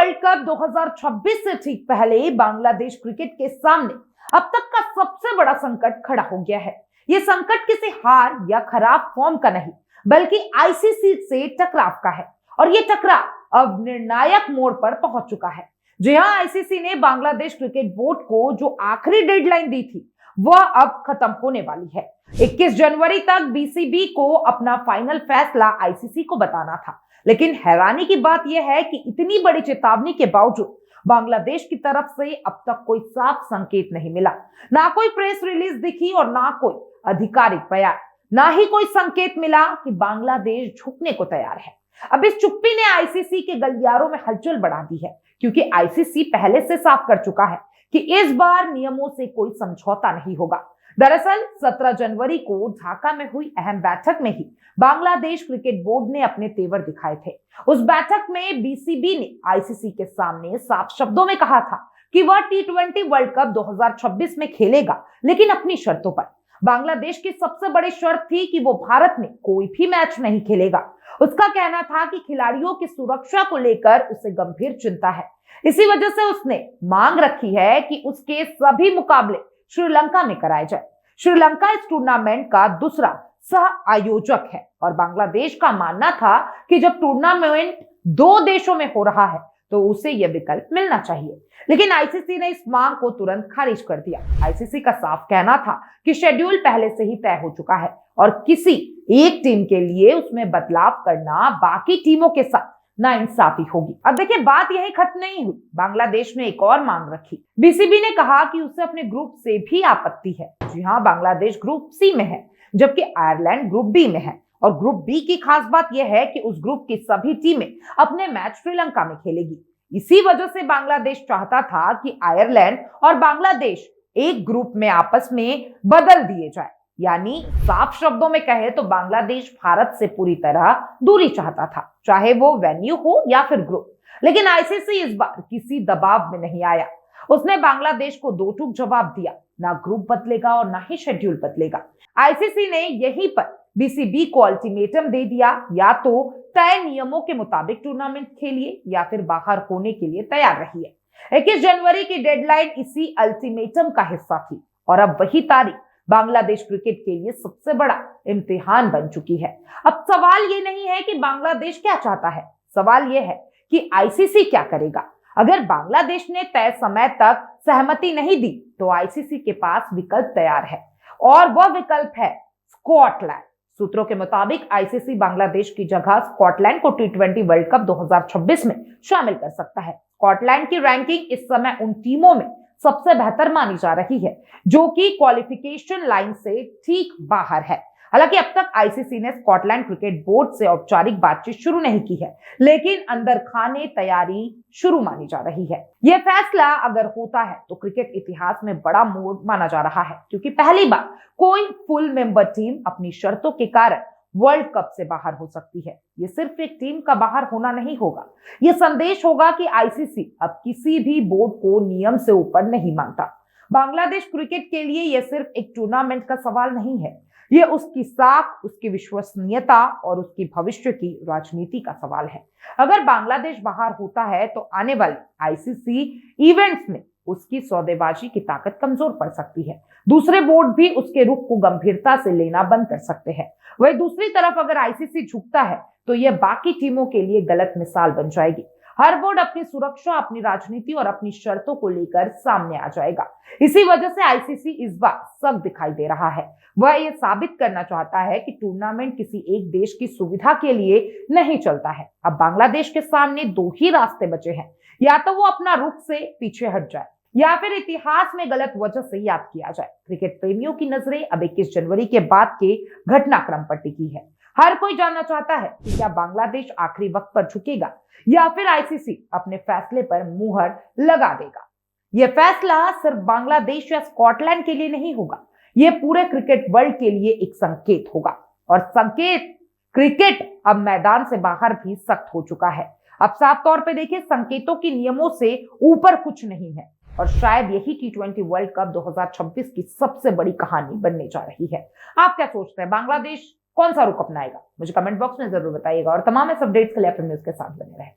World cup 2026 से ठीक पहले बांग्लादेश क्रिकेट के सामने अब तक का सबसे बड़ा संकट खड़ा हो गया है। यह संकट किसी हार या खराब फॉर्म का नहीं, बल्कि आईसीसी से टकराव का है। और यह टकराव अब निर्णायक मोड़ पर पहुंच चुका है। जी हां, आईसीसी ने बांग्लादेश क्रिकेट बोर्ड को जो आखिरी डेडलाइन दी थी, वह अब खत्म होने वाली है। 21 जनवरी तक बीसीबी को अपना फाइनल फैसला आईसीसी को बताना था। लेकिन हैरानी की बात यह है कि इतनी बड़ी चेतावनी के बावजूद बांग्लादेश की तरफ से अब तक कोई साफ संकेत नहीं मिला। ना कोई प्रेस रिलीज दिखी और ना कोई आधिकारिक बयान, ना ही कोई संकेत मिला कि बांग्लादेश झुकने को तैयार है। अब इस चुप्पी ने आईसीसी के गलियारों में हलचल बढ़ा दी है, क्योंकि आईसीसी पहले से साफ कर चुका है कि इस बार नियमों से कोई समझौता नहीं होगा। दरअसल 17 जनवरी को ढाका में हुई अहम बैठक में ही बांग्लादेश क्रिकेट बोर्ड ने अपने तेवर दिखाए थे। उस बैठक में बीसीबी ने आईसीसी के सामने साफ शब्दों में कहा था कि वह टी20 वर्ल्ड कप 2026 में खेलेगा, लेकिन अपनी शर्तों पर। बांग्लादेश की सबसे बड़ी शर्त थी कि वो भारत में कोई भी मैच नहीं खेलेगा। उसका कहना था कि खिलाड़ियों की सुरक्षा को लेकर उसे गंभीर चिंता है। इसी वजह से उसने मांग रखी है कि उसके सभी मुकाबले श्रीलंका में कराए जाए। श्रीलंका इस टूर्नामेंट का दूसरा सह आयोजक है और बांग्लादेश का मानना था कि जब टूर्नामेंट दो देशों में हो रहा है तो उसे यह विकल्प मिलना चाहिए। लेकिन आईसीसी ने इस मांग को तुरंत खारिज कर दिया। आईसीसी का साफ कहना था कि शेड्यूल पहले से ही तय हो चुका है और किसी एक टीम के लिए उसमें बदलाव करना बाकी टीमों के साथ नाइंसाफी होगी। अब देखिए, बात यही खत्म नहीं हुई। बांग्लादेश ने एक और मांग रखी। बीसीबी ने कहा कि उसे अपने ग्रुप से भी आपत्ति है। जी हां, बांग्लादेश ग्रुप सी में है, जबकि आयरलैंड ग्रुप बी में है। और ग्रुप बी की खास बात यह है कि उस ग्रुप की सभी टीमें अपने मैच श्रीलंका में खेलेगी। इसी वजह से बांग्लादेश चाहता था कि आयरलैंड और बांग्लादेश एक ग्रुप में आपस में बदल दिए जाए। यानी साफ शब्दों में कहे तो बांग्लादेश भारत से पूरी तरह दूरी चाहता था, चाहे वो वेन्यू हो या फिर ग्रुप। लेकिन आईसीसी इस बार किसी दबाव में नहीं आया। उसने बांग्लादेश को दो टूक जवाब दिया, ना ग्रुप बदलेगा और ना ही शेड्यूल बदलेगा। आईसीसी ने यहीं पर बीसीबी को अल्टीमेटम दे दिया, या तो तय नियमों के मुताबिक टूर्नामेंट खेलिए या फिर बाहर होने के लिए तैयार रहिए। 21 जनवरी की डेडलाइन इसी अल्टीमेटम का हिस्सा थी और अब वही तारीख बांग्लादेश क्रिकेट के लिए सबसे बड़ा इम्तिहान बन चुकी है। अब सवाल ये नहीं है कि बांग्लादेश क्या चाहता है, सवाल ये है कि आईसीसी क्या करेगा। अगर बांग्लादेश ने तय समय तक सहमति नहीं दी तो आईसीसी के पास विकल्प तैयार है और वह विकल्प है स्कॉटलैंड। सूत्रों के मुताबिक आईसीसी बांग्लादेश की जगह स्कॉटलैंड को टी20 वर्ल्ड कप 2026 में शामिल कर सकता है। स्कॉटलैंड की रैंकिंग इस समय उन टीमों में सबसे बेहतर मानी जा रही है जो कि क्वालिफिकेशन लाइन से ठीक बाहर है। हालांकि अब तक आईसीसी ने स्कॉटलैंड क्रिकेट बोर्ड से औपचारिक बातचीत शुरू नहीं की है, लेकिन अंदर खाने तैयारी शुरू मानी जा रही है। यह फैसला अगर होता है तो क्रिकेट इतिहास में बड़ा मोड़ माना जा रहा है, क्योंकि पहली बार कोई फुल मेंबर टीम अपनी शर्तों के कारण वर्ल्ड कप से बाहर हो सकती है। यह सिर्फ एक टीम का बाहर होना नहीं होगा, यह संदेश होगा कि आईसीसी अब किसी भी बोर्ड को नियम से ऊपर नहीं मानता। बांग्लादेश क्रिकेट के लिए यह सिर्फ एक टूर्नामेंट का सवाल नहीं है, यह उसकी साख, उसकी विश्वसनीयता और उसकी भविष्य की राजनीति का सवाल है। अगर बांग्लादेश बाहर होता है तो आने वाले आईसीसी इवेंट्स में उसकी सौदेबाजी की ताकत कमजोर पड़ सकती है। दूसरे बोर्ड भी उसके रुख को गंभीरता से लेना बंद कर सकते हैं। वही दूसरी तरफ अगर आईसीसी झुकता है तो यह बाकी टीमों के लिए गलत मिसाल बन जाएगी। हर बोर्ड अपनी सुरक्षा, अपनी राजनीति और अपनी शर्तों को लेकर सामने आ जाएगा। इसी वजह से आईसीसी इस बार सख्त दिखाई दे रहा है। वह यह साबित करना चाहता है कि टूर्नामेंट किसी एक देश की सुविधा के लिए नहीं चलता है। अब बांग्लादेश के सामने दो ही रास्ते बचे हैं, या तो वो अपना रुख से पीछे हट जाए या फिर इतिहास में गलत वजह से याद किया जाए। क्रिकेट प्रेमियों की नजरें अब 21 जनवरी के बाद के घटनाक्रम पर टिकी है। हर कोई जानना चाहता है कि क्या बांग्लादेश आखिरी वक्त पर झुकेगा या फिर आईसीसी अपने फैसले पर मुहर लगा देगा। यह फैसला सिर्फ बांग्लादेश या स्कॉटलैंड के लिए नहीं होगा, यह पूरे क्रिकेट वर्ल्ड के लिए एक संकेत होगा। और संकेत, क्रिकेट अब मैदान से बाहर भी सख्त हो चुका है। अब साफ तौर पे देखिए, संकेतों की नियमों से ऊपर कुछ नहीं है और शायद यही टी20 वर्ल्ड कप 2026 की सबसे बड़ी कहानी बनने जा रही है। आप क्या सोचते हैं, बांग्लादेश कौन सा रुख अपनाएगा? मुझे कमेंट बॉक्स में जरूर बताइएगा और तमाम इस अपडेट्स के लिए एफएम न्यूज़ के साथ बने रहें।